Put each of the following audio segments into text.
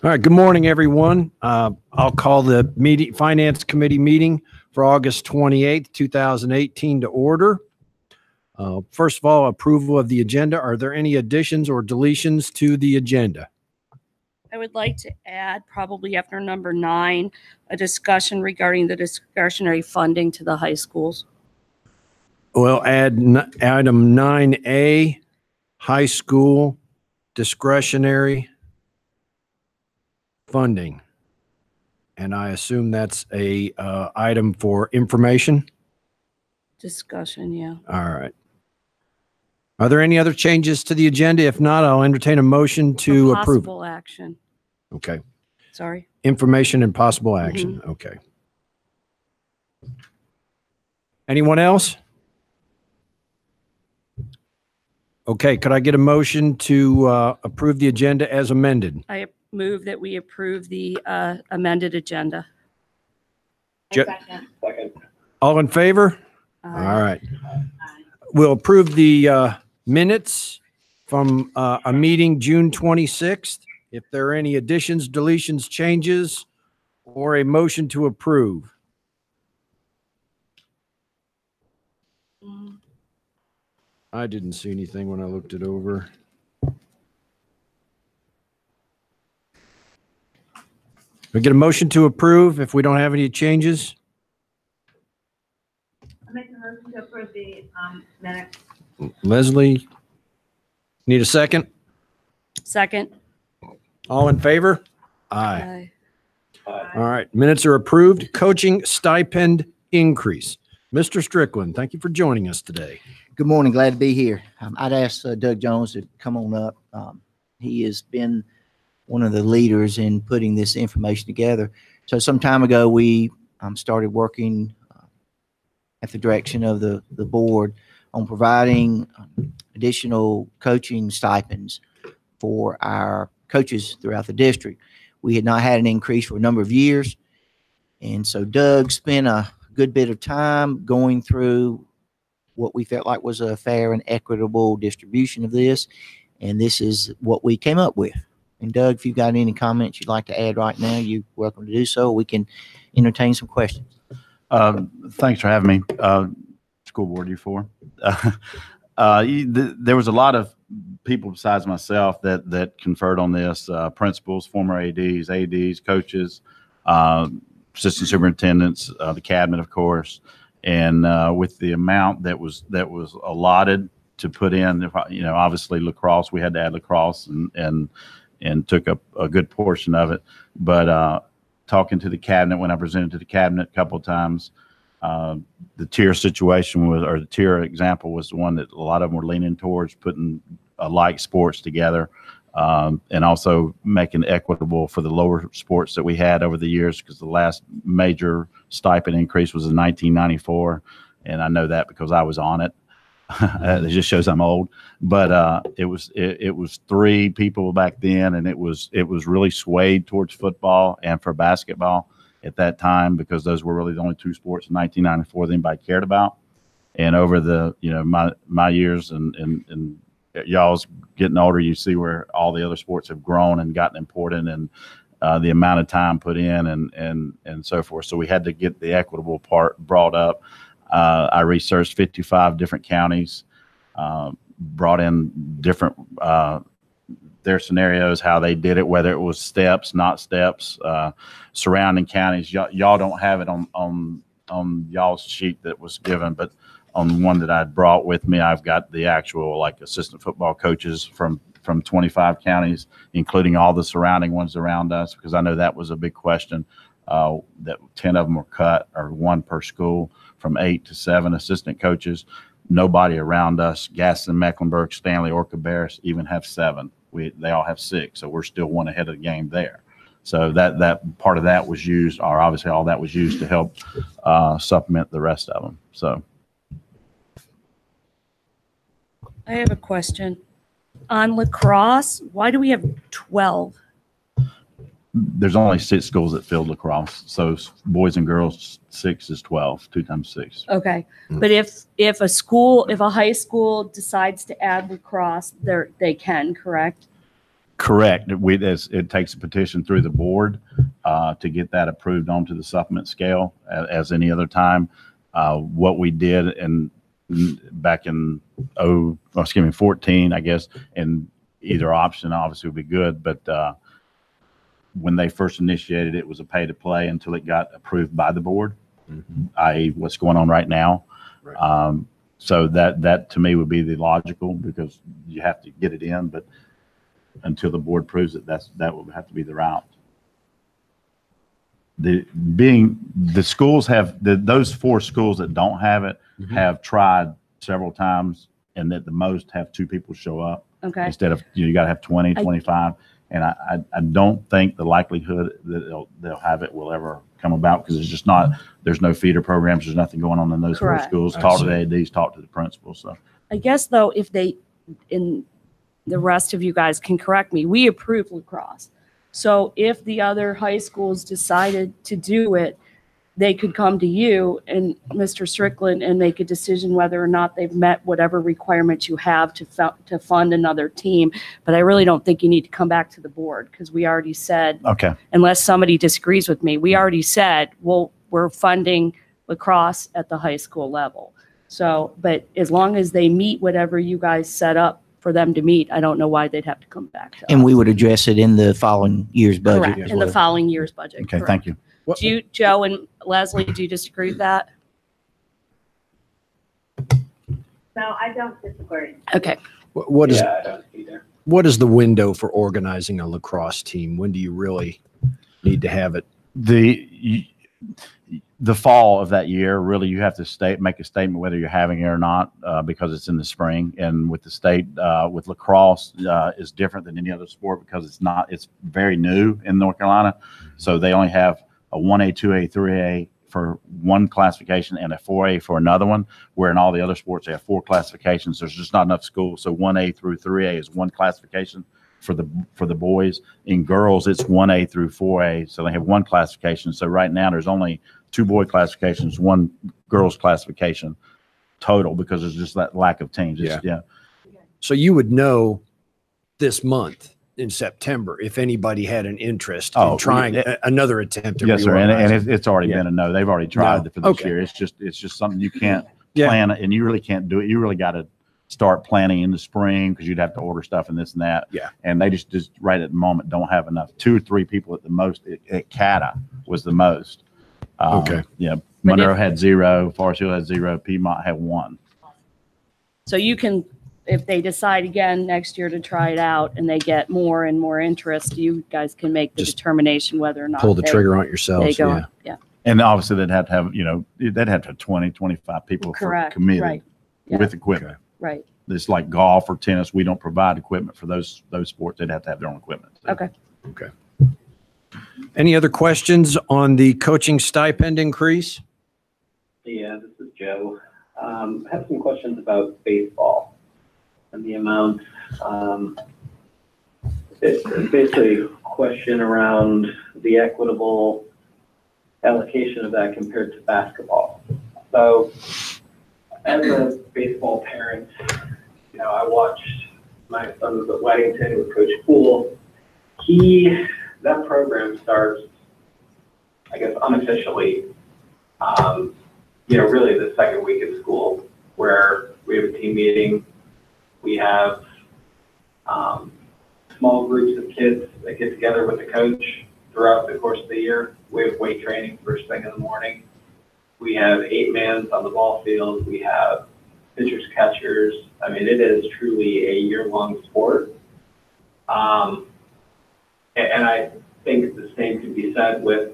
All right, good morning, everyone. I'll call the Finance Committee meeting for August 28th, 2018 to order. First of all, approval of the agenda. Are there any additions or deletions to the agenda? I would like to add, probably after number 9, a discussion regarding the discretionary funding to the high schools. We'll add item 9A, high school discretionary funding. And I assume that's a item for information? Discussion, yeah. All right. Are there any other changes to the agenda? If not, I'll entertain a motion to approve. Possible action. Okay. Sorry. Information and possible action. Okay. Anyone else? Okay. Could I get a motion to approve the agenda as amended? I move that we approve the amended agenda. Second. All in favor? All right. We'll approve the minutes from a meeting June 26th. If there are any additions, deletions, changes, or a motion to approve. I didn't see anything when I looked it over. We get a motion to approve if we don't have any changes. I make a motion to approve the minutes. Leslie, need a second? Second. All in favor? Aye. All right, minutes are approved. Coaching stipend increase. Mr. Strickland, thank you for joining us today. Good morning. Glad to be here. I'd ask Doug Jones to come on up. He has been one of the leaders in putting this information together. So some time ago, we started working at the direction of the board on providing additional coaching stipends for our coaches throughout the district. We had not had an increase for a number of years. And so Doug spent a good bit of time going through what we felt like was a fair and equitable distribution of this. And this is what we came up with. And Doug, if you've got any comments you'd like to add right now, you're welcome to do so. We can entertain some questions. Thanks for having me. School board, you four. There was a lot of people besides myself that conferred on this, principals, former ADs, coaches, assistant superintendents, the cabinet, of course. And with the amount that was allotted to put in, obviously lacrosse, we had to add lacrosse and took up a good portion of it. But talking to the cabinet, when I presented to the cabinet a couple of times, the tier situation or the tier example was the one that a lot of them were leaning towards putting like sports together, and also making it equitable for the lower sports that we had over the years, because the last major stipend increase was in 1994. And I know that because I was on it. It just shows I'm old, but it was 3 people back then, and it was really swayed towards football and for basketball at that time, because those were really the only 2 sports in 1994 that anybody cared about. And over the my years and y'all's getting older, you see where all the other sports have grown and gotten important, and the amount of time put in and so forth. So we had to get the equitable part brought up. I researched 55 different counties, brought in different their scenarios, how they did it, whether it was steps, not steps, surrounding counties. Y'all don't have it on y'all's sheet that was given, but on one that I brought with me, I've got the actual assistant football coaches from 25 counties, including all the surrounding ones around us, because I know that was a big question. That 10 of them were cut, or 1 per school, from 8 to 7 assistant coaches. Nobody around us, Gaston, Mecklenburg, Stanley, or Cabarrus, even have 7. They all have 6, so we're still 1 ahead of the game there. So that part of that was used, or obviously all that was used to help supplement the rest of them. So I have a question. On lacrosse, why do we have 12? there's only 6 schools that field lacrosse. So boys and girls, 6 is 12, 2 times 6. Okay. But if a high school decides to add lacrosse, they can, correct? Correct. It takes a petition through the board to get that approved onto the supplement scale as any other time. What we did back in 14, I guess, and either option obviously would be good, but when they first initiated it was a pay to play until it got approved by the board, i.e. what's going on right now. Right. So that to me would be the logical, because you have to get it in, but until the board proves it, that would have to be the route. The schools have those 4 schools that don't have it have tried several times, and at the most have 2 people show up instead of, you got to have 20, 25. And I don't think the likelihood that they'll have it will ever come about, because there's no feeder programs. There's nothing going on in those 4 schools. Talk to the ADs, talk to the principals. So I guess though, if the rest of you guys can correct me, we approve lacrosse. So if the other high schools decided to do it, they could come to you and Mr. Strickland and make a decision whether or not they've met whatever requirements you have to fund another team. But I really don't think you need to come back to the board, because we already said, okay, unless somebody disagrees with me, we already said, well, we're funding lacrosse at the high school level. So, but as long as they meet whatever you guys set up for them to meet, I don't know why they'd have to come back to And us. we would address it in the following year's budget. Correct, in the following year's budget. okay, correct. thank you. Do you, Joe and Leslie, do you disagree with that? No, I don't disagree. Okay. What is, I don't either. what is the window for organizing a lacrosse team? When do you really need to have it? The fall of that year, really, you have to make a statement whether you're having it or not, because it's in the spring. And with the state, with lacrosse, is different than any other sport, because it's very new in North Carolina. So they only have a 1A, 2A, 3A for one classification and a 4A for another one, where in all the other sports they have 4 classifications. There's just not enough schools. So 1A through 3A is one classification for the boys. In girls, it's 1A through 4A. So they have one classification. So right now there's only 2 boy classifications, 1 girls classification total, because there's just that lack of teams. Yeah. So you would know this month in September if anybody had an interest in trying another attempt. Yes, sir. And it's already been a no. They've already tried for this Okay. year. It's just something you can't plan, and you really can't do it. You really got to start planning in the spring, because you'd have to order stuff and this and that. Yeah. And they just right at the moment don't have enough. 2 or 3 people at the most. At CATA was the most. Okay. Yeah. Monroe had 0. Forest Hill had 0. Piedmont had 1. So you can, if they decide again next year to try it out and they get more and more interest, you guys can make the Just determination whether or not pull the they- trigger on it they yourselves. go. Yeah. Yeah. And obviously they'd have to have, they'd have to have 20, 25 people Correct. committed Right. Yeah. with equipment. Okay. Right. It's like golf or tennis. We don't provide equipment for those sports. They'd have to have their own equipment. So. Okay. Okay. Any other questions on the coaching stipend increase? Yeah, this is Joe. I have some questions about baseball and the amount. It's basically a question around the equitable allocation of that compared to basketball. So, as a baseball parent, I watched my son was at Weddington with Coach Poole. That program starts, I guess, unofficially, really the second week of school, where we have a team meeting. We have small groups of kids that get together with the coach throughout the course of the year. We have weight training first thing in the morning. We have 8-mans on the ball field. We have pitchers, catchers. I mean, it is truly a year-long sport. And I think the same can be said with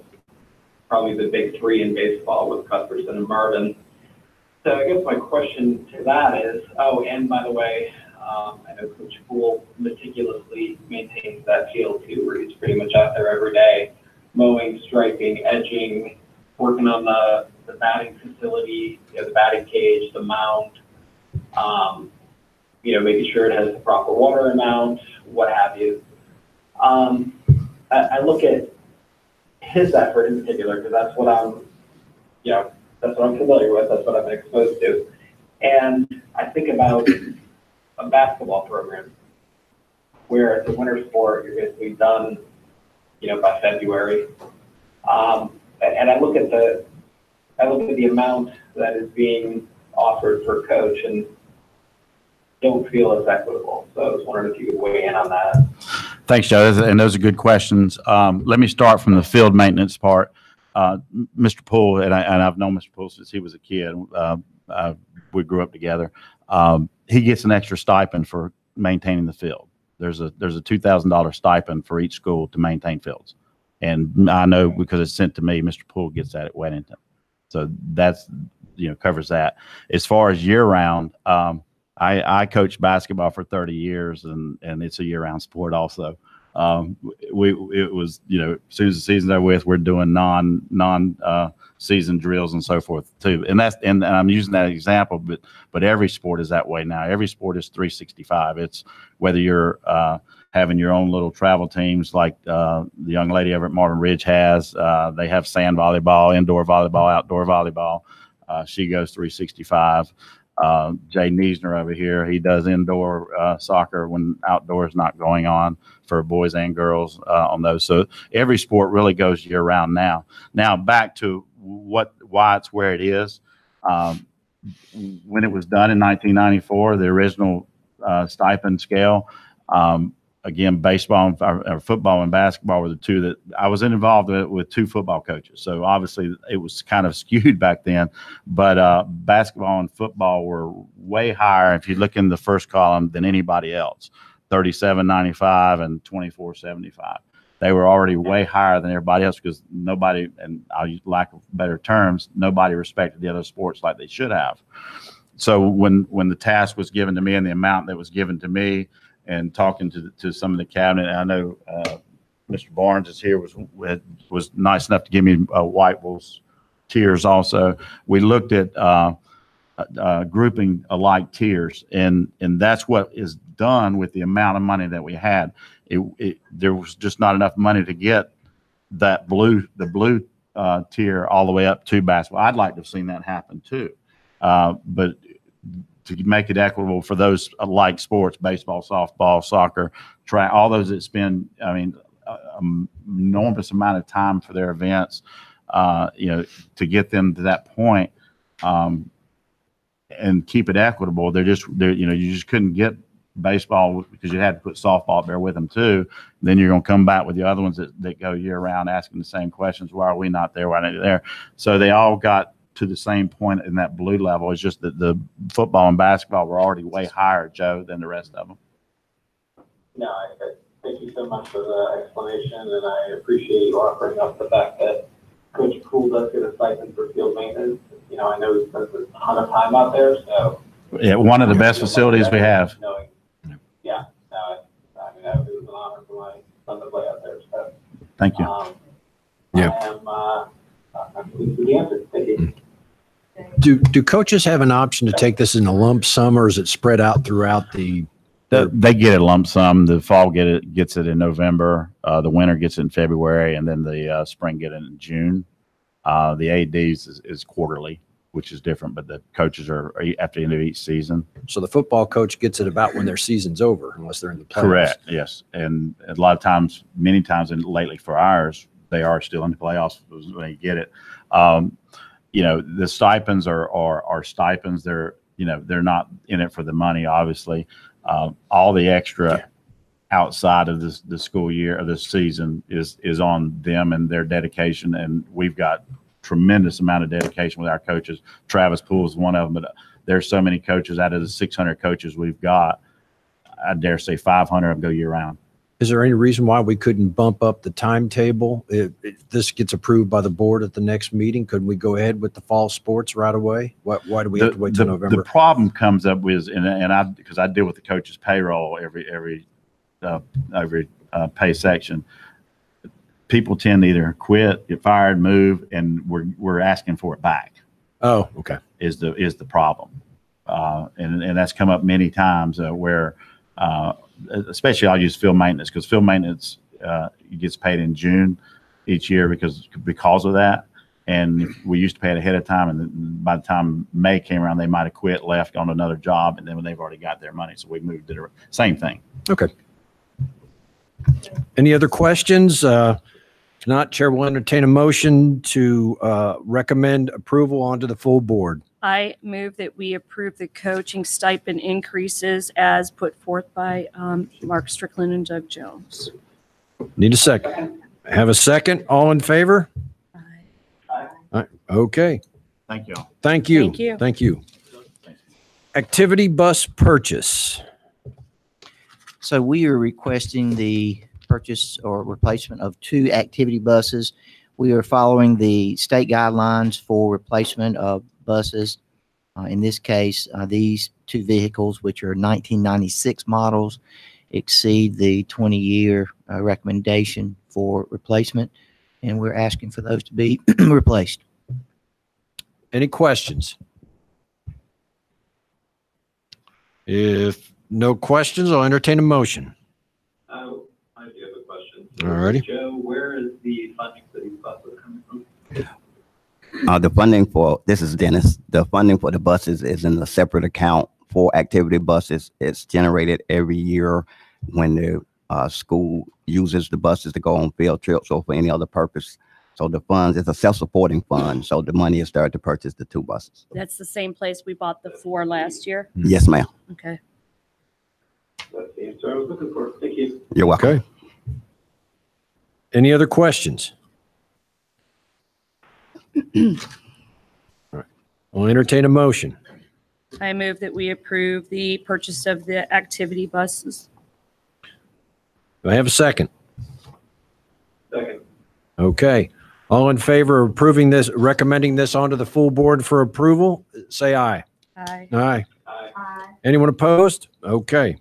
probably the big 3 in baseball with Cuthbertson and Marvin. So I guess my question to that is, and by the way, I know Coach Poole meticulously maintains that field too, where he's pretty much out there every day, mowing, striping, edging, working on the batting facility, the batting cage, the mound, making sure it has the proper water amount, what have you. I look at his effort in particular, because that's what I'm familiar with. That's what I've been exposed to. And I think about a basketball program. where it's a winter sport, you're basically done, by February. And I look at the amount that is being offered per coach and don't feel it's equitable. So I was wondering if you could weigh in on that. Thanks, Joe. And those are good questions. Let me start from the field maintenance part. Mr. Poole, and I've known Mr. Poole since he was a kid. We grew up together. He gets an extra stipend for maintaining the field. There's a $2,000 stipend for each school to maintain fields. And I know because it's sent to me, Mr. Poole gets that at Weddington. So that's, covers that. As far as year round, I coached basketball for 30 years and it's a year round sport also. It was, as soon as the season's over with, we're doing season drills and so forth too. And I'm using that example, but every sport is that way now. Every sport is 365. It's whether you're having your own little travel teams like the young lady over at Martin Ridge has. They have sand volleyball, indoor volleyball, outdoor volleyball. She goes 365. Jay Neesner over here, he does indoor soccer when outdoor is not going on for boys and girls on those. So every sport really goes year round now. Now back to why it's where it is. When it was done in 1994, the original stipend scale, again, baseball or football and basketball were the two that I was involved with two football coaches. So obviously it was kind of skewed back then, but basketball and football were way higher. If you look in the first column than anybody else, $37.95 and $24.75. They were already way higher than everybody else because nobody, and I'll use lack of better terms, nobody respected the other sports like they should have. So when the task was given to me and the amount that was given to me, and talking to some of the cabinet, and I know Mr. Barnes is here, was nice enough to give me Whitewell's tiers also. We looked at grouping alike tiers, and that's what is done with the amount of money that we had. There was just not enough money to get the blue tier all the way up to basketball. I'd like to have seen that happen too, but to make it equitable for those like sports, baseball, softball, soccer, track, all those that spend, enormous amount of time for their events, to get them to that point, and keep it equitable. You just couldn't get baseball because you had to put softball up there with them too. Then you're going to come back with the other ones that go year round asking the same questions. Why are we not there? Why are they there? So they all got to the same point in that blue level. It's just that the football and basketball were already way higher, Joe, than the rest of them. No, I thank you so much for the explanation, and I appreciate you offering up the fact that Coach Poole does get a stipend for field maintenance. I know he spends a ton of time out there, so. Yeah, one of the best facilities we have. Yeah, it was an honor for my son to play out there, so. Thank you. I'm pleased with the answer. Thank you. Do coaches have an option to take this in a lump sum, or is it spread out throughout the? They get it lump sum. The fall gets it in November. The winter gets it in February, and then the spring get it in June. The ADs is quarterly, which is different, but the coaches are after the end of each season. So the football coach gets it about when their season's over, unless they're in the playoffs. Correct. Yes, and a lot of times, many times, and lately for ours, they are still in the playoffs when they get it. The stipends are stipends. They're not in it for the money, obviously. All the extra outside of the school year or the season is on them and their dedication. And we've got tremendous amount of dedication with our coaches. Travis Poole is one of them, but there's so many coaches out of the 600 coaches we've got. I dare say 500 of them go year round. Is there any reason why we couldn't bump up the timetable? If this gets approved by the board at the next meeting, could we go ahead with the fall sports right away? Why do we have to wait till November? The problem comes up with, because I deal with the coaches' payroll every pay section. People tend to either quit, get fired, move, and we're asking for it back. Oh, okay. Is the problem, and that's come up many times where. Especially I'll use field maintenance because field maintenance gets paid in June each year because of that. And we used to pay it ahead of time, and by the time May came around, they might have quit, left, on another job, and then when they've already got their money, so we moved it. Same thing. Okay. Any other questions? If not, Chair will entertain a motion to recommend approval onto the full board. I move that we approve the coaching stipend increases as put forth by Mark Strickland and Doug Jones. Need a second? Have a second? All in favor? Aye. All right. Okay. Thank you all. Thank you. Thank you. Thank you. Activity bus purchase. So we are requesting the purchase or replacement of 2 activity buses. We are following the state guidelines for replacement of buses. In this case, these 2 vehicles, which are 1996 models, exceed the 20-year recommendation for replacement, and we're asking for those to be replaced. Any questions? If no questions, I'll entertain a motion. Oh, I do have a question. All righty. Joe, where is the funding for these buses coming from? The funding for, this is Dennis, the funding for the buses is in a separate account for activity buses. It's generated every year when the school uses the buses to go on field trips or for any other purpose. So the funds, it's a self-supporting fund. So the money is there to purchase the 2 buses. That's the same place we bought the 4 last year? Yes, ma'am. Okay. That's the answer I was looking for. Thank you. You're welcome. Okay. Any other questions? All right. I'll entertain a motion. I move that we approve the purchase of the activity buses. Do I have a second? Second. Okay. All in favor of approving this, recommending this onto the full board for approval, say aye. Aye. Aye. Aye. Anyone opposed? Okay.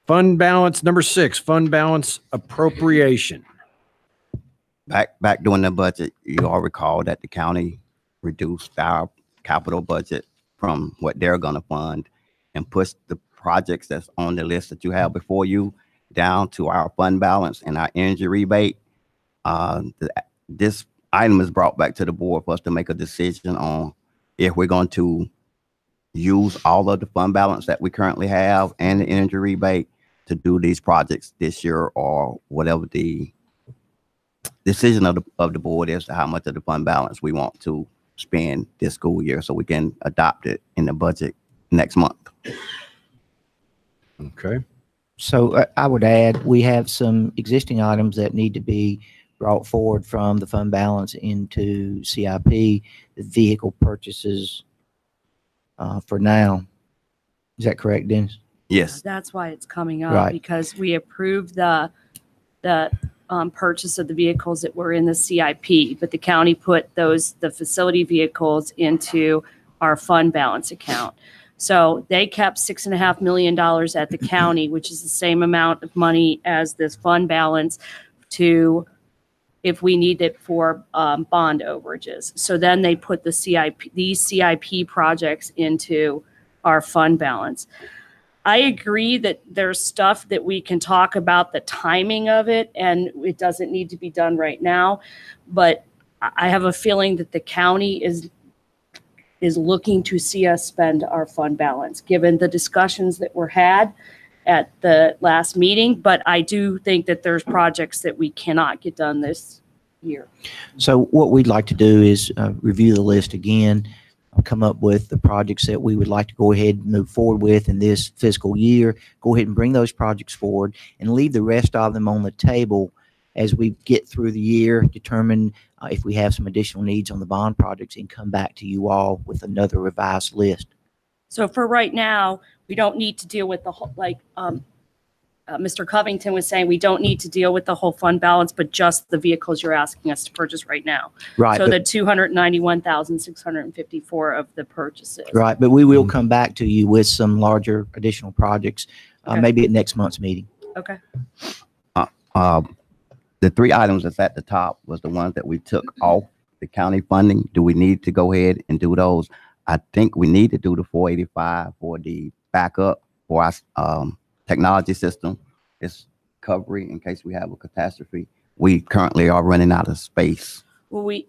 Fund balance number 6, fund balance appropriation. Back during the budget, you all recall that the county reduced our capital budget from what they're going to fund and pushed the projects that's on the list that you have before you down to our fund balance and our energy rebate. This item is brought back to the board for us to make a decision on if we're going to use all of the fund balance that we currently have and the energy rebate to do these projects this year, or whatever the decision of the board is to how much of the fund balance we want to spend this school year, so we can adopt it in the budget next month. Okay. So I would add, we have some existing items that need to be brought forward from the fund balance into CIP, the vehicle purchases for now. Is that correct, Dennis? Yes. That's why it's coming up, Right. because we approved the purchase of the vehicles that were in the CIP, but the county put the facility vehicles into our fund balance account. So they kept $6.5 million at the county, which is the same amount of money as this fund balance, to if we need it for bond overages. So then they put these CIP projects into our fund balance. I agree that there's stuff that we can talk about the timing of it, and it doesn't need to be done right now. But I have a feeling that the county is looking to see us spend our fund balance, given the discussions that were had at the last meeting. But I do think that there's projects that we cannot get done this year. So what we'd like to do is review the list again, come up with the projects that we would like to go ahead and move forward with in this fiscal year, go ahead and bring those projects forward and leave the rest of them on the table as we get through the year, determine if we have some additional needs on the bond projects, and come back to you all with another revised list. So for right now, we don't need to deal with the whole, like Mr. Covington was saying, we don't need to deal with the whole fund balance, but just the vehicles you're asking us to purchase right now. Right. So but- the 291,654 of the purchases. Right, but we will come back to you with some larger additional projects, Okay. maybe at next month's meeting. Okay. The 3 items that's at the top was the ones that we took off the county funding. Do we need to go ahead and do those? I think we need to do the 485 for the backup for our technology system. It's recovery in case we have a catastrophe. We currently are running out of space. Well, we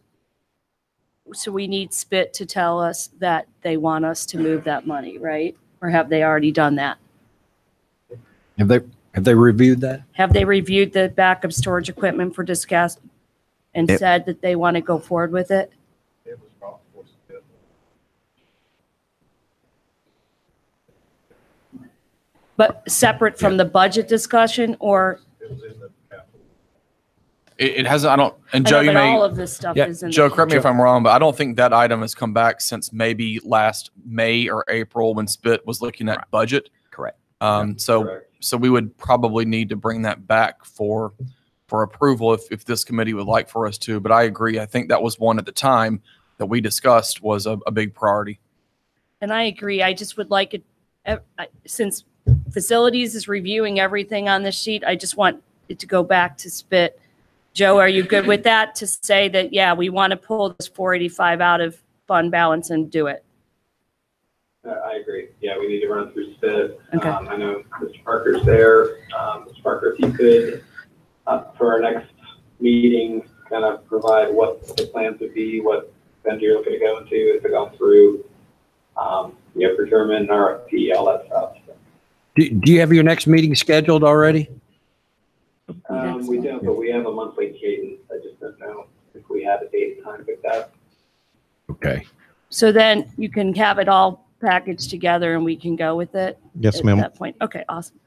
need SPIT to tell us that they want us to move that money, right? Or have they already done that? Have Have they reviewed that? Have they reviewed the backup storage equipment for discuss and Yep. said that they want to go forward with it? But separate from the budget discussion, or? It hasn't, I don't, and I Joe, know, you but all may, of this stuff Yeah, is in. Joe, the- correct me if I'm wrong, but I don't think that item has come back since maybe last May or April when Spit was looking at budget. Correct. So Correct. we would probably need to bring that back for approval if this committee would like for us to. But I agree. I think that was one at the time that we discussed was a big priority. And I agree. I just would like it, since facilities is reviewing everything on this sheet, I just want it to go back to Spit. Joe, are you good with that? To say that, yeah, we want to pull this 485 out of fund balance and do it? I agree. Yeah, we need to run through SPID. Okay. I know Mr. Parker's there. Mr. Parker, if you could, for our next meeting, kind of provide what the plans would be, what vendor you're looking to go into, if they're going through, procurement, RFP, all that stuff. Do you have your next meeting scheduled already? We don't, but we have a monthly cadence. I just don't know if we have a date and time with that. Okay. So then you can have it all packaged together and we can go with it? Yes, at ma'am. that point. Okay, awesome.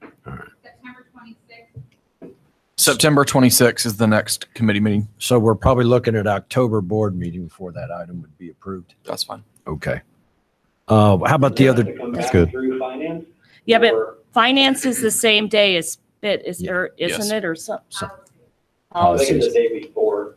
September 26th is the next committee meeting. So we're probably looking at October board meeting before that item would be approved. That's fine. Okay. How about the other? To come That's back good. Through finance? Yeah, but Or- finance is the same day as Spit, or Yes. isn't it, or something? I think it's the day before.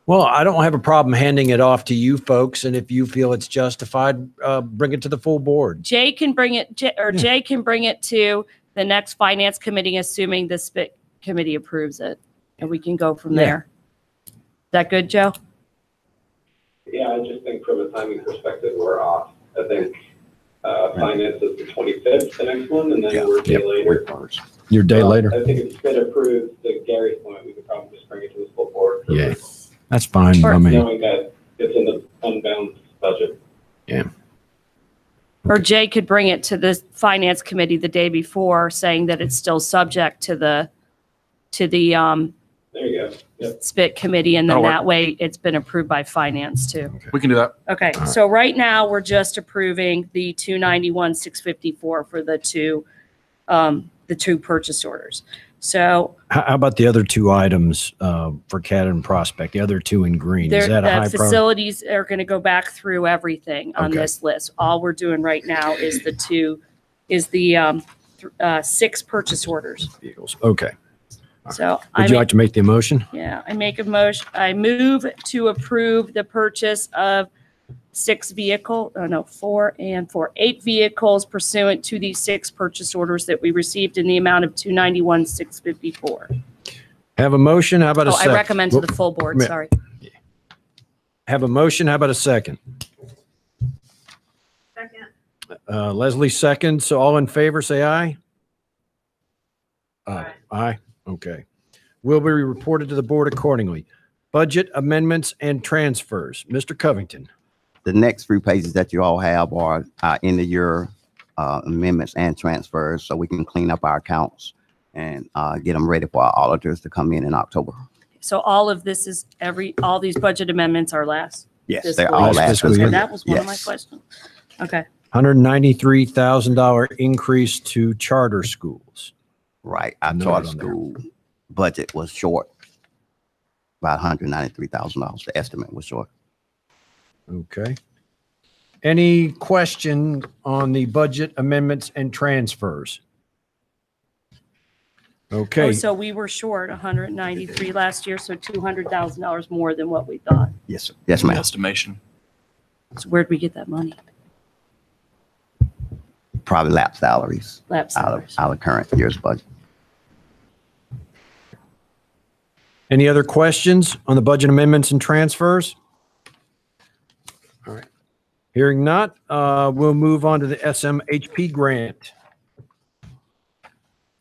Well, I don't have a problem handing it off to you folks, and if you feel it's justified, bring it to the full board. Jay can bring it, Yeah. Jay can bring it to the next finance committee, assuming the Spit committee approves it, and we can go from Yeah. there. Is that good, Joe? Yeah, I just think from a timing perspective, we're off. I think finance is the 25th, the next one, and then we're a day later. Your day later? I think if it's been approved, to Gary's point, we could probably just bring it to the full board. for Yeah. approval, That's fine by Or- me. Knowing that it's in the unbound budget. Or Jay could bring it to the finance committee the day before, saying that it's still subject to the There you go. Yep. Spit committee, and then That'll work. that way it's been approved by finance too. We can do that. Okay, All right. so right now, we're just approving the 291,654 for the two purchase orders. So How about the other two items for Cat and Prospect, the other two in green? Is that a high the priority? facilities are going to go back through everything on Okay. this list. All we're doing right now is the 6 purchase orders. Vehicles. Okay. So Would you like to make the motion? yeah, I make a motion, I move to approve the purchase of 8 vehicles pursuant to these 6 purchase orders that we received in the amount of 291,654. Have a motion? How about a Oh, second? I recommend to the full board, Yeah. sorry. Have a motion? How about a second? Second. Leslie seconds. So all in favor, say aye. Aye. Aye. Okay. Will be reported to the board accordingly. Budget amendments and transfers. Mr. Covington. The next 3 pages that you all have are end of year amendments and transfers, so we can clean up our accounts and get them ready for our auditors to come in October. So all of this is all these budget amendments are last. Yes, Fiscal they're all year. last Fiscal fiscal year. year. That was one of my Yes. questions. Okay, $193,000 increase to charter schools. Right. Our Noted charter on there. school budget was short, about $193,000. The estimate was short. Okay. Any question on the budget amendments and transfers? Okay. oh, so we were short 193 last year, so $200,000 more than what we thought. Yes, sir. Yes, ma'am. Estimation. So where'd we get that money? Probably lap salaries Lap salaries. out of current year's budget. Any other questions on the budget amendments and transfers? All right. Hearing not, we'll move on to the SMHP grant.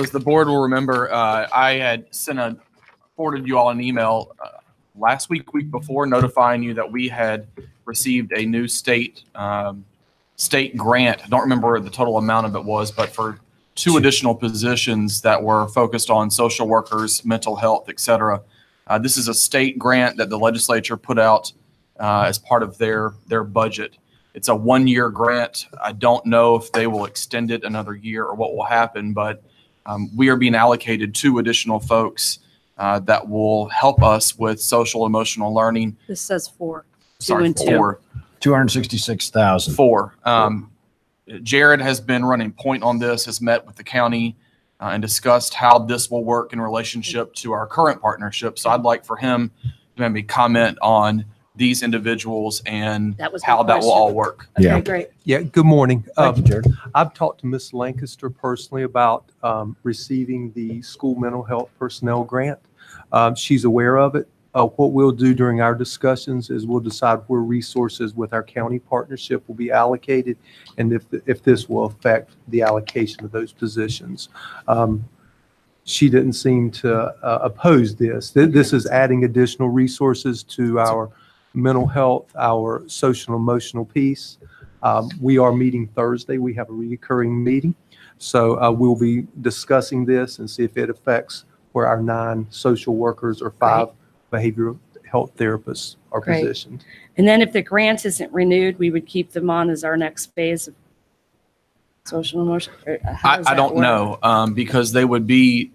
As the board will remember, I had forwarded you all an email last week before, notifying you that we had received a new state grant. I don't remember what the total amount of it was, but for two additional positions that were focused on social workers, mental health, et cetera. This is a state grant that the legislature put out as part of their budget. It's a 1-year grant. I don't know if they will extend it another year or what will happen, but we are being allocated 2 additional folks that will help us with social emotional learning. This says 4. Sorry, 2 and 2. 4. 266,000. 4. Jared has been running point on this, has met with the county and discussed how this will work in relationship to our current partnership. So I'd like for him to maybe comment on these individuals and That was my how that will question. all work. Okay, Yeah. great. Yeah, good morning. Thank you, Jared. I've talked to Ms. Lancaster personally about receiving the school mental health personnel grant. She's aware of it. What we'll do during our discussions is we'll decide where resources with our county partnership will be allocated and if this will affect the allocation of those positions. She didn't seem to oppose this. This is adding additional resources to our mental health, our social and emotional piece. We are meeting Thursday. We have a recurring meeting. So we'll be discussing this and see if it affects where our 9 social workers or 5 behavioral health therapists are Great. positioned. And then if the grant isn't renewed, we would keep them on as our next phase of social emotional. I don't know because they would be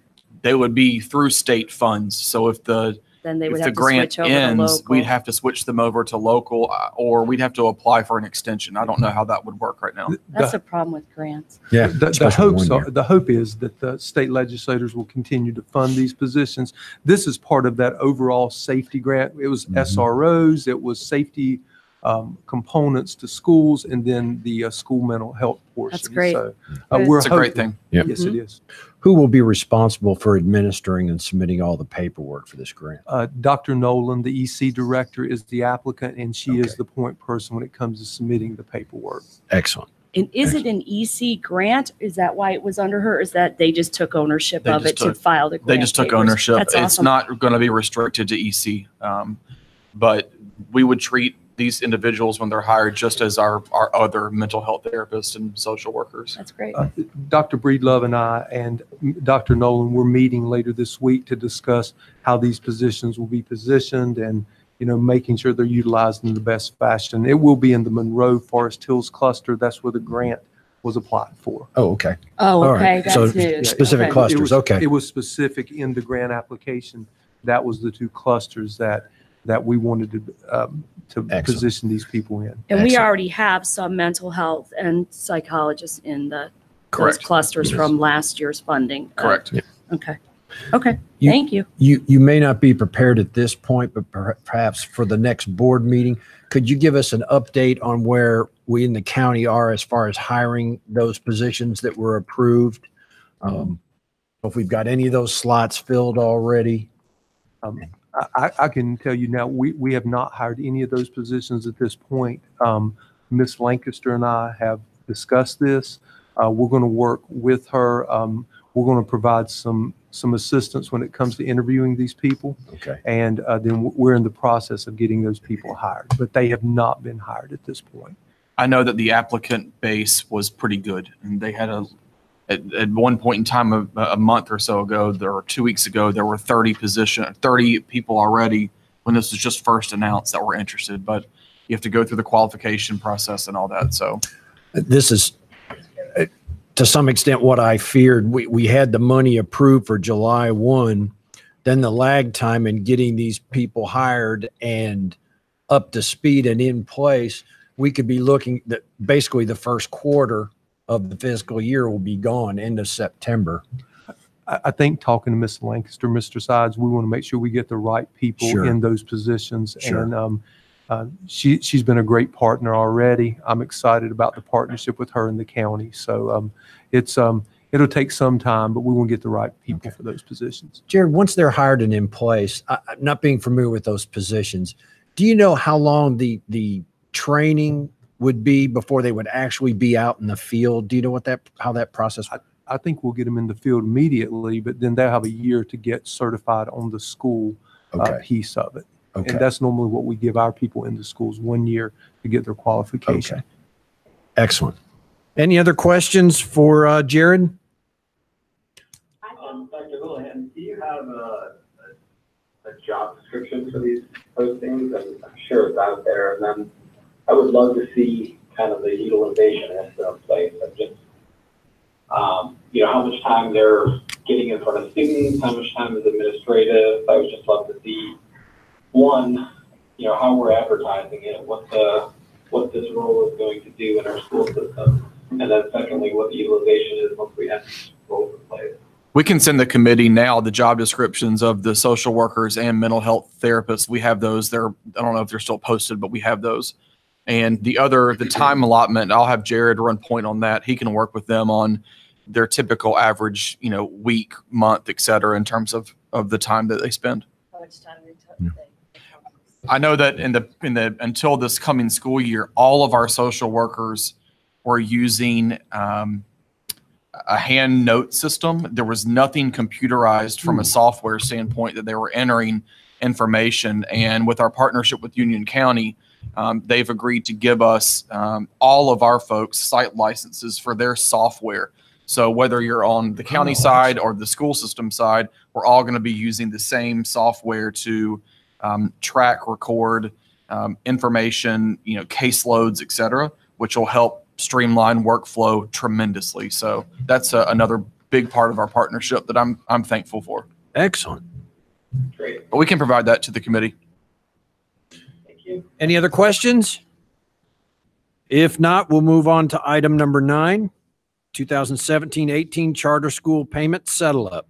through state funds. So if the Then they would if the have to grant switch over to ends, local. we'd have to switch them over to local or we'd have to apply for an extension. I don't know how that would work right now. That's a problem with grants. Yeah. The especially hopes 1 are, year. the hope is that the state legislators will continue to fund these positions. This is part of that overall safety grant. It was SROs, it was safety components to schools, and then the school mental health portion. That's great. So, Good. we're It's a great hoping- thing. Yeah. Yes, it is. Who will be responsible for administering and submitting all the paperwork for this grant? Dr. Nolan, the EC director, is the applicant, and she is Okay. the point person when it comes to submitting the paperwork. Excellent. And is it an EC grant? Is that why it was under her? Is that they just took ownership They of just it to took- file the grant? They just took papers? ownership. That's It's awesome. not going to be restricted to EC. But we would treat these individuals when they're hired just as our other mental health therapists and social workers. That's great. Dr. Breedlove and I and Dr. Nolan, we're meeting later this week to discuss how these positions will be positioned and, making sure they're utilized in the best fashion. It will be in the Monroe Forest Hills cluster. That's where the grant was applied for. Oh, okay. Oh, all okay, right. So that's new. specific Okay. clusters, It was- okay. It was specific in the grant application. That was the 2 clusters that we wanted to Excellent. position these people in. And we Excellent. already have some mental health and psychologists in those Correct. clusters from last year's funding. Correct. Okay. Okay. You- Thank you. You may not be prepared at this point, but perhaps for the next board meeting, could you give us an update on where we in the county are as far as hiring those positions that were approved? If we've got any of those slots filled already? I can tell you now, we have not hired any of those positions at this point. Ms. Lancaster and I have discussed this. We're going to work with her. We're going to provide some assistance when it comes to interviewing these people. Okay. And then we're in the process of getting those people hired, but they have not been hired at this point. I know that the applicant base was pretty good, and they had at one point in time, a month or so ago, or 2 weeks ago, there were 30 people already when this was just first announced that were interested. But you have to go through the qualification process and all that. So This is, to some extent, what I feared. We had the money approved for July 1, then the lag time in getting these people hired and up to speed and in place, we could be looking that basically the first quarter of the fiscal year will be gone, end of September. I think talking to Ms. Lancaster, Mr. Sides, we want to make sure we get the right people Sure. in those positions. Sure. And she's been a great partner already. I'm excited about the partnership with her and the county. So it'll take some time, but we want to get the right people for those positions. Jared, once they're hired and in place, not being familiar with those positions, do you know how long the training would be before they would actually be out in the field? Do you know how that process? I think we'll get them in the field immediately, but then they'll have a year to get certified on the school Okay. piece of it. Okay. And that's normally what we give our people in the schools, 1 year to get their qualification. Okay. Excellent. Any other questions for Jared? Dr. Lillahan, do you have a job description for these postings? And I'm sure it's out there. And then I would love to see kind of the utilization estimate in place of just, how much time they're getting in front of students, how much time is administrative. I would just love to see, one, how we're advertising it, what this role is going to do in our school system. And then secondly, what the utilization is once we have these roles in place. We can send the committee now the job descriptions of the social workers and mental health therapists. We have those. I don't know if they're still posted, but we have those. And the time allotment, I'll have Jared run point on that. He can work with them on their typical average, week, month, et cetera, in terms of the time that they spend. How much time they I know that until this coming school year, all of our social workers were using a hand note system. There was nothing computerized from a software standpoint that they were entering information. And with our partnership with Union County, they've agreed to give us all of our folks site licenses for their software. So whether you're on the county side or the school system side, we're all going to be using the same software to track, record information, caseloads, et cetera, which will help streamline workflow tremendously. So that's another big part of our partnership that I'm thankful for. Excellent. Great. But we can provide that to the committee. Thank you. Any other questions? If not, we'll move on to item number 9, 2017-18 charter school payment settle up.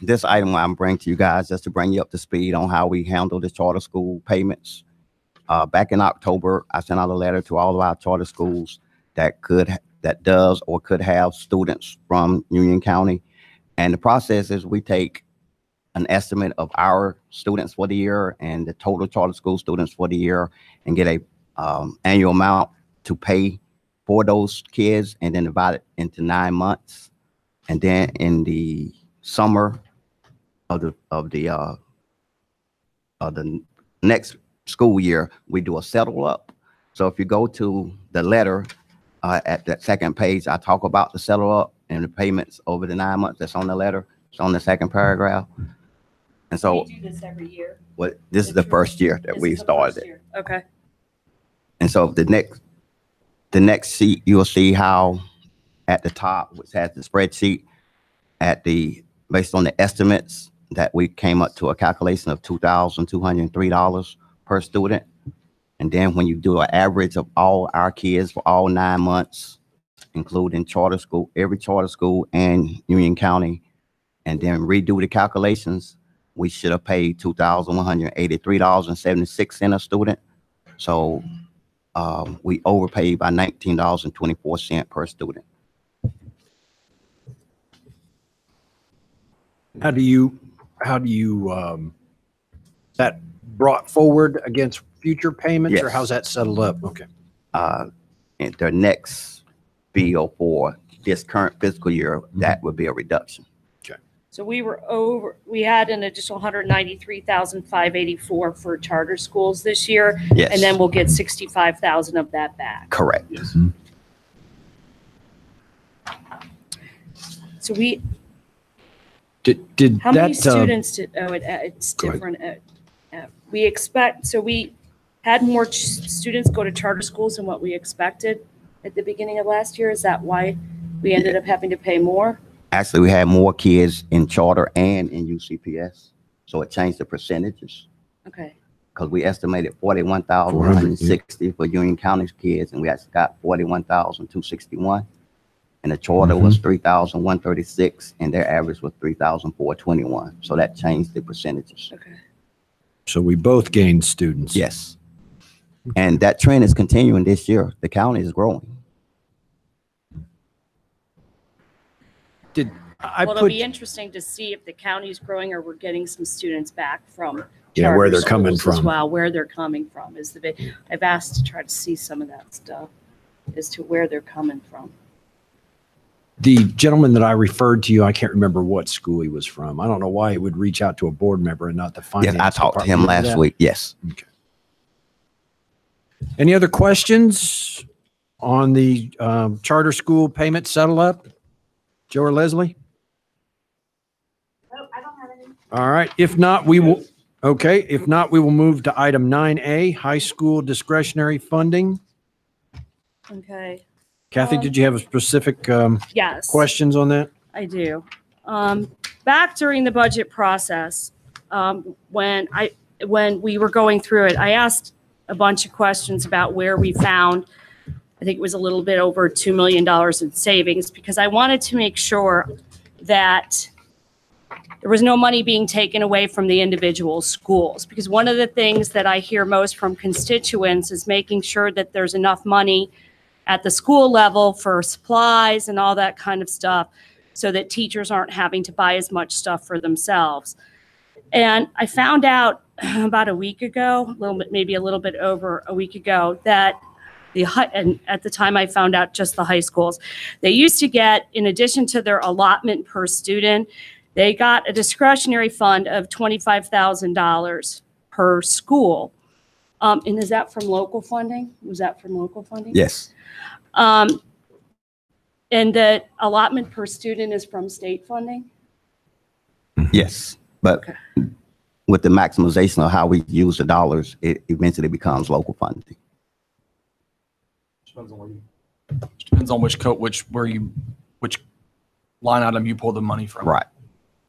This item I'm bringing to you guys just to bring you up to speed on how we handle the charter school payments. Back in October, I sent out a letter to all of our charter schools that does or could have students from Union County. And the process is we take an estimate of our students for the year and the total charter school students for the year and get a annual amount to pay for those kids and then divide it into 9 months. And then in the summer of the next school year, we do a settle up. So if you go to the letter at that second page, I talk about the settle up and the payments over the 9 months. That's on the letter. It's on the second paragraph. And so we do this every year. this is the first year that we started it. Okay. And so the next sheet, you'll see how at the top, which has the spreadsheet, based on the estimates that we came up to a calculation of $2,203 per student. And then when you do an average of all our kids for all 9 months, including charter school, every charter school and Union County, and then redo the calculations, we should have paid $2,183.76 a student. So we overpaid by $19.24 per student. How do you that brought forward against future payments, or Yes. how's that settled up? Okay. And the next bill for this current fiscal year, that would be a reduction. So we had an additional 193,584 for charter schools this year. Yes. And then we'll get 65,000 of that back. Correct. Yes. So we, Did how many that, students did, it's go ahead. different. We expect, so we had more students go to charter schools than what we expected at the beginning of last year. Is that why we ended up having to pay more? Actually, we had more kids in charter and in UCPS. So it changed the percentages Okay. because we estimated 41,160 for Union County's kids, and we actually got 41,261. And the charter was 3,136, and their average was 3,421. So that changed the percentages. Okay. so we both gained students? Yes. And that trend is continuing this year. The county is growing. Well, It'll be interesting to see if the county's growing or we're getting some students back from where charter they're coming schools as from. well, where they're coming from is the big, I've asked to try to see some of that stuff as to where they're coming from. The gentleman that I referred to you, I can't remember what school he was from. I don't know why he would reach out to a board member and not the finance. Yes, I talked to him department. last week. Yes. Okay. Any other questions on the charter school payment settle up? Joe or Leslie? All right. If not, we will, okay. If not, we will move to item 9A, high school discretionary funding. Okay. Kathy, did you have a specific Yes. questions on that? I do. Back during the budget process, when we were going through it, I asked a bunch of questions about where we found, I think it was a little bit over $2 million in savings, because I wanted to make sure that there was no money being taken away from the individual schools. Because one of the things that I hear most from constituents is making sure that there's enough money at the school level for supplies and all that kind of stuff, so that teachers aren't having to buy as much stuff for themselves. And I found out about a week ago, maybe a little bit over a week ago, that and at the time I found out just the high schools, they used to get, in addition to their allotment per student, they got a discretionary fund of $25,000 per school. And is that from local funding? Was that from local funding? Yes. And the allotment per student is from state funding? Yes. But Okay. with the maximization of how we use the dollars, it eventually becomes local funding. Depends on which which line item you pull the money from. Right.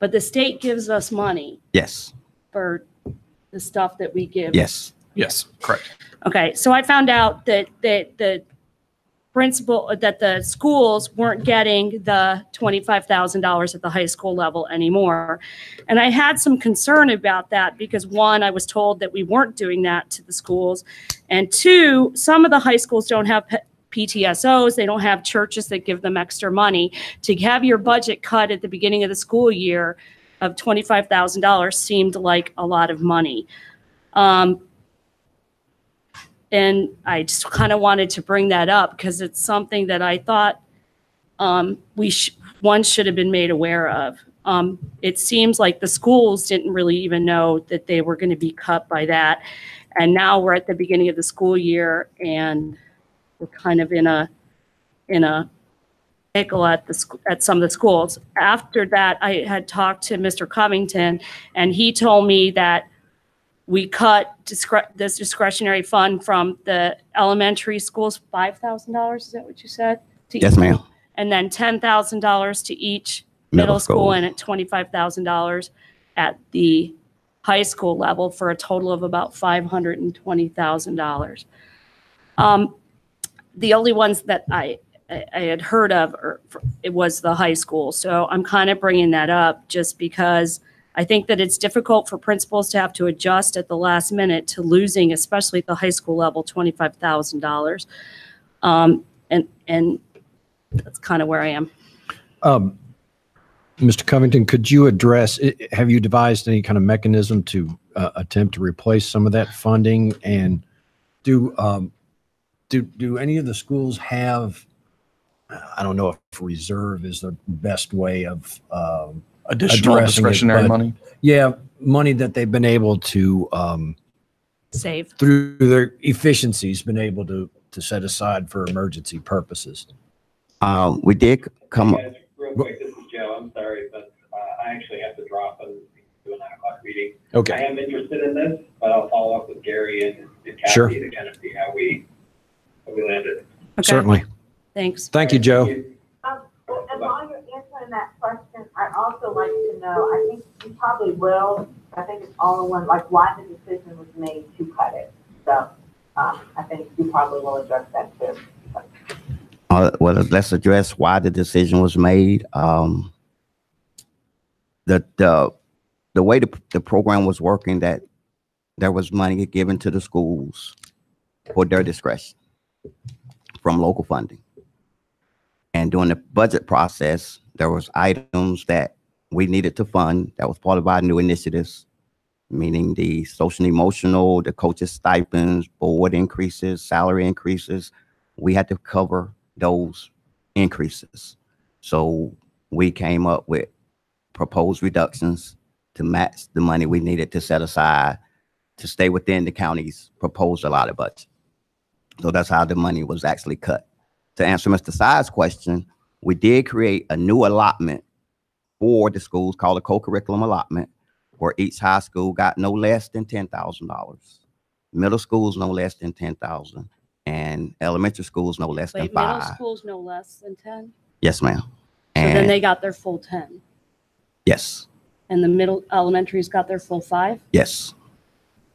But the state gives us money Yes. for the stuff that we give. Yes. Yes, correct. Okay, so I found out that the schools weren't getting the $25,000 at the high school level anymore. And I had some concern about that because, one, I was told that we weren't doing that to the schools. And two, some of the high schools don't have PTSOs. They don't have churches that give them extra money. To have your budget cut at the beginning of the school year of $25,000 seemed like a lot of money. And I just kind of wanted to bring that up because it's something that I thought one should have been made aware of. It seems like the schools didn't really even know that they were going to be cut by that. And now we're at the beginning of the school year and we're kind of in a pickle at some of the schools. After that, I had talked to Mr. Covington and he told me that we cut this discretionary fund from the elementary schools, $5,000. Is that what you said? Yes, ma'am. And then $10,000 to each middle school and at $25,000 at the high school level for a total of about $520,000. The only ones that I had heard of, it was the high school. So I'm kind of bringing that up just because I think that it's difficult for principals to have to adjust at the last minute to losing, especially at the high school level, $25,000. And that's kind of where I am. Mr. Covington, could you address, have you devised any kind of mechanism to attempt to replace some of that funding? And do any of the schools have, I don't know if reserve is the best way of Additional discretionary money? Yeah, money that they've been able to Save. through their efficiencies, been able to set aside for emergency purposes. We did come. Guys, real quick, this is Joe. I'm sorry, but I actually have to drop and do a 9 o'clock meeting. Okay. I am interested in this, but I'll follow up with Gary and Kathy Sure. to kind of see how we landed. Okay. Certainly. Thanks. Thank you, Joe. And while you're answering that question, I'd also like to know, I think you probably will, I think it's all in one, like why the decision was made to cut it. So I think you probably will address that too. Well, let's address why the decision was made. The way the program was working, that there was money given to the schools for their discretion from local funding. And during the budget process, there was items that we needed to fund that was part of our new initiatives, meaning the social and emotional, the coaches' stipends, board increases, salary increases. We had to cover those increases. So we came up with proposed reductions to match the money we needed to set aside to stay within the county's proposed allotted budget. So that's how the money was actually cut. To answer Mr. Sy's question, we did create a new allotment for the schools called a co-curriculum allotment where each high school got no less than $10,000. Middle schools no less than 10,000, and elementary schools no less than Wait, middle 5. school's no less than 10? Yes, ma'am. So then And they got their full 10. yes, And the elementary's got their full 5? yes,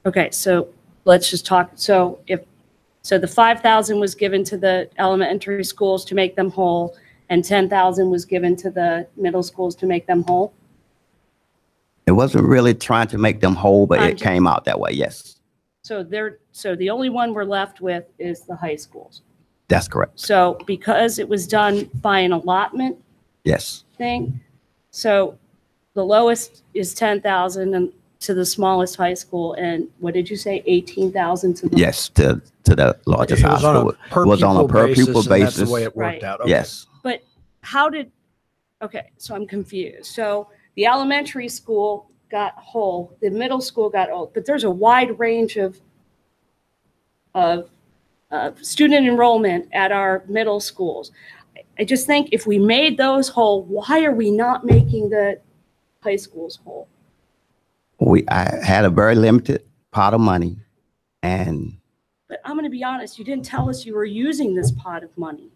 Okay, so let's just talk. So the 5,000 was given to the elementary schools to make them whole, and 10,000 was given to the middle schools to make them whole? it wasn't really trying to make them whole, but I'm it just- came out that way. Yes, So the only one we're left with is the high schools. that's correct. So because it was done by an allotment Yes, thing, so the lowest is 10,000 and to the smallest high school, and what did you say, 18,000 to the? yes, to the largest It high was on school. a per It was on a pupil per pupil basis, and that's the basis. way it Right. worked out. Okay. Yes, But okay, so I'm confused. So the elementary school got whole, the middle school got whole, but there's a wide range of student enrollment at our middle schools. I just think if we made those whole, why are we not making the high schools whole? I had a very limited pot of money, and But I'm going to be honest, you didn't tell us you were using this pot of money.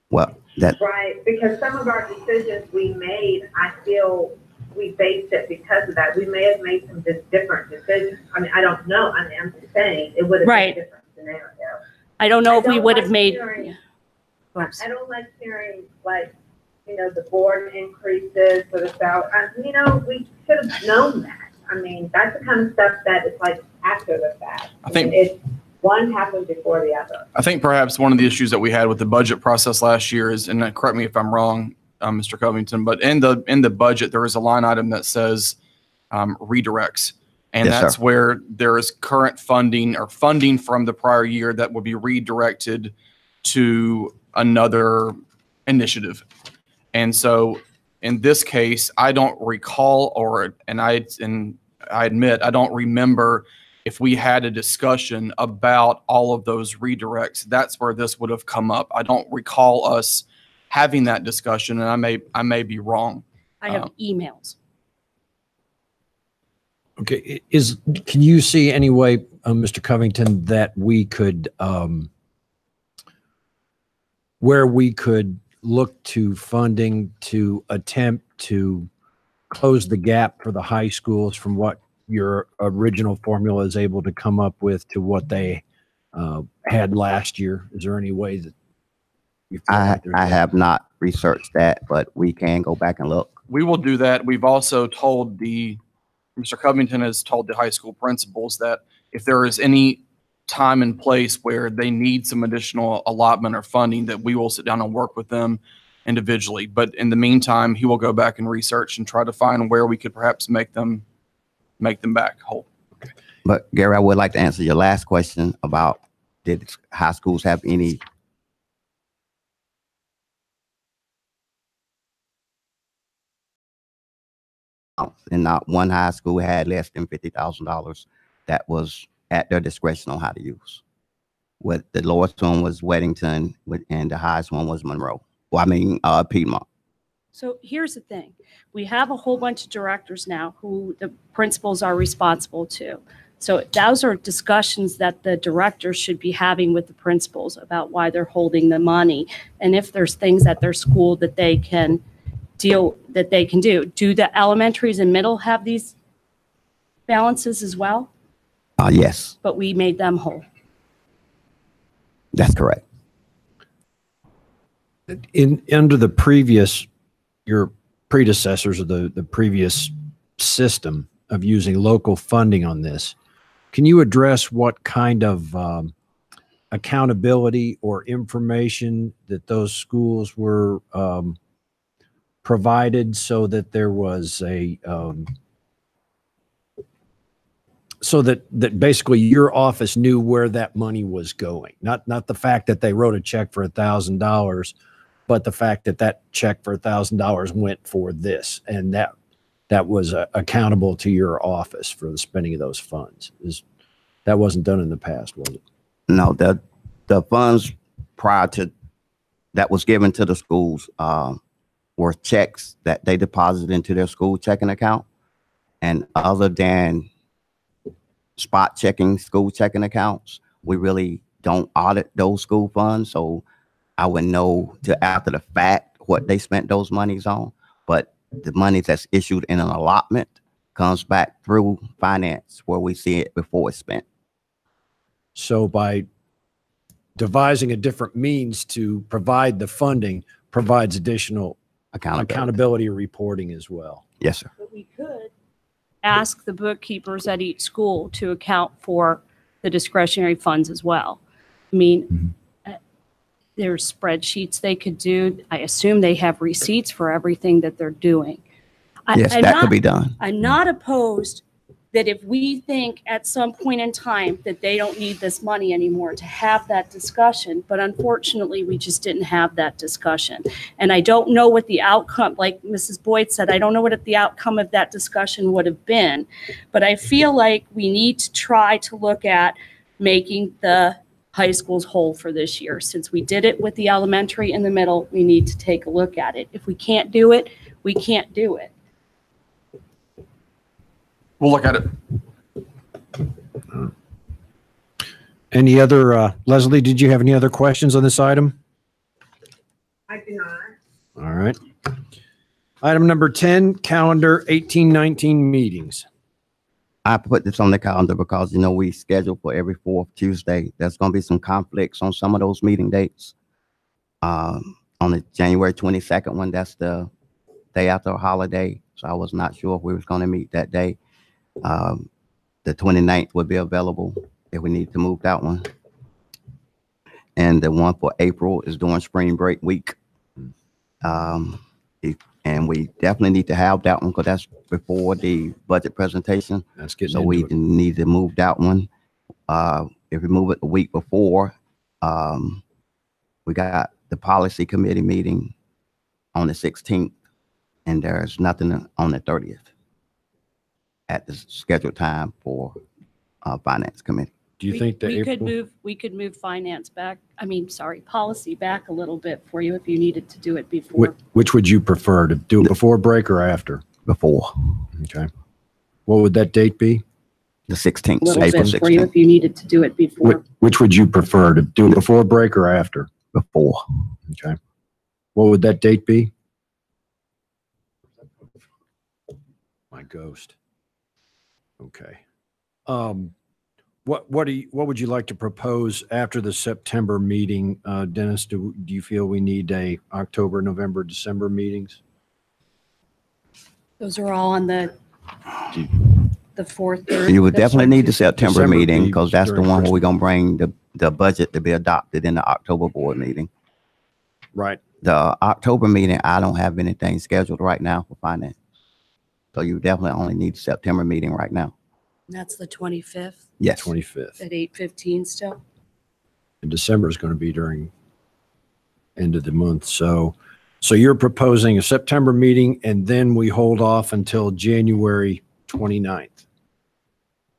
well, that Right, because some of our decisions we made, I feel we based it because of that. We may have made some different decisions. I mean, I don't know. I mean, I'm just saying it would have Right. been a different scenario. I don't know I if we don't would have like made. hearing- Yeah. I don't like hearing like, the board increases for the salary. We should have known that. I mean, that's the kind of stuff that is like after the fact. I think- It's one happened before the other. I think perhaps one of the issues that we had with the budget process last year is, and correct me if I'm wrong, Mr. Covington, but in the budget, there is a line item that says redirects. And Yes, that's sir. where there is current funding or funding from the prior year that will be redirected to another initiative. And so in this case, I don't recall, and I admit, I don't remember if we had a discussion about all of those redirects. That's where this would have come up. I don't recall us having that discussion, and I may be wrong. I have emails. Okay, can you see any way, Mr. Covington, that we could, where we could look to funding to attempt to close the gap for the high schools from what your original formula is able to come up with to what they had last year? Is there any way that you feel like there's I have not researched that, but we can go back and look. We will do that. We've also told Mr. Covington has told the high school principals that if there is any time and place where they need some additional allotment or funding, that we will sit down and work with them individually. But in the meantime, he will go back and research and try to find where we could perhaps make them back whole. But Gary, I would like to answer your last question about did high schools have any and not one high school had less than $50,000 that was at their discretion on how to use. What the lowest one was Weddington, and the highest one was Monroe. Well, I mean, Piedmont. So here's the thing. We have a whole bunch of directors now who the principals are responsible to. So those are discussions that the directors should be having with the principals about why they're holding the money. And if there's things at their school that they can do. Do the elementaries and middle have these balances as well? Yes, But we made them whole. that's correct. under the previous, your predecessors or the previous system of using local funding on this, can you address what kind of accountability or information that those schools were provided so that there was a so that basically your office knew where that money was going, not the fact that they wrote a check for $1,000, but the fact that that check for $1,000 went for this, and that was accountable to your office for the spending of those funds. That wasn't done in the past, was it? No, the funds prior to that was given to the schools were checks that they deposited into their school checking account. And other than spot checking, school checking accounts, we really don't audit those school funds. So I would know to after the fact what they spent those monies on. But the money that's issued in an allotment comes back through finance where we see it before it's spent. So by devising a different means to provide the funding provides additional accountability reporting as well. Yes, sir. But we could ask the bookkeepers at each school to account for the discretionary funds as well. I mean, there's spreadsheets they could do. I assume they have receipts for everything that they're doing. Yes, that could be done. I'm not opposed that if we think at some point in time that they don't need this money anymore, to have that discussion. But unfortunately, we just didn't have that discussion. And I don't know what the outcome, like Mrs. Boyd said, I don't know what the outcome of that discussion would have been. But I feel like we need to try to look at making the high schools whole for this year. Since we did it with the elementary and the middle, we need to take a look at it. If we can't do it, we can't do it. We'll look at it. Any other, Leslie, did you have any other questions on this item? I do not. All right. Item number 10, calendar 1819 meetings. I put this on the calendar because, you know, we schedule for every fourth Tuesday. There's going to be some conflicts on some of those meeting dates. On the January 22nd one, that's the day after a holiday. So I was not sure if we was going to meet that day. The 29th would be available if we need to move that one. And the one for April is during spring break week. And we definitely need to have that one because that's before the budget presentation. That's getting so we need to move that one. If we move it the week before, we got the policy committee meeting on the 16th, and there's nothing on the 30th at the scheduled time for finance committee. Do you think that we could move finance back? I mean, sorry, policy back a little bit for you if you needed to do it before. Which would you prefer, to do it before break or after? Before. Okay. What would that date be? The 16th, Little April bit 16th. for you if you needed to do it before. Which would you prefer, to do it before break or after? Before. Okay. What would that date be? My ghost. Okay. What would you like to propose after the September meeting, Dennis? Do you feel we need a October, November, December meetings? Those are all on the 4th. You would definitely need the September December meeting be because that's the during one where we're going to bring the budget to be adopted in the October board meeting. Right. The October meeting, I don't have anything scheduled right now for finance. So you definitely only need the September meeting right now. That's the 25th Yes. 25th. at 8:15 still. And December is going to be during end of the month. So you're proposing a September meeting and then we hold off until January 29th.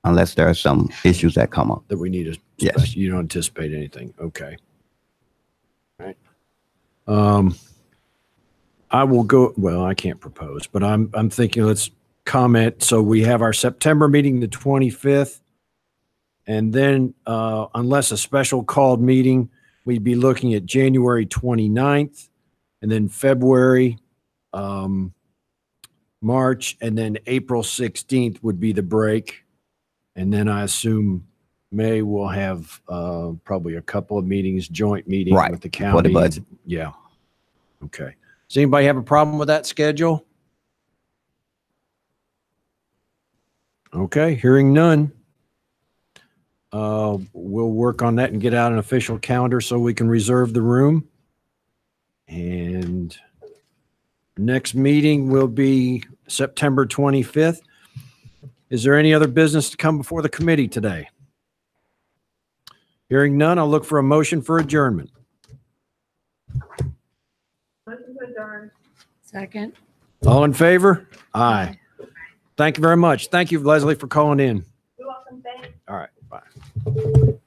Unless there are some issues that come up. That we need Yes. You don't anticipate anything. Okay. All right. I will go, well, I can't propose, but I'm thinking let's comment. So we have our September meeting, the 25th. And then unless a special called meeting, we'd be looking at January 29th and then February, March, and then April 16th would be the break. And then I assume May will have probably a couple of meetings, joint meeting Right, with the county. for the budget. Yeah. Okay. Does anybody have a problem with that schedule? Okay, hearing none. We'll work on that and get out an official calendar so we can reserve the room. And next meeting will be September 25th. Is there any other business to come before the committee today? Hearing none, I'll look for a motion for adjournment. Second. All in favor? Aye. Thank you very much. Thank you, Leslie, for calling in. You're welcome. Thanks. All right, bye.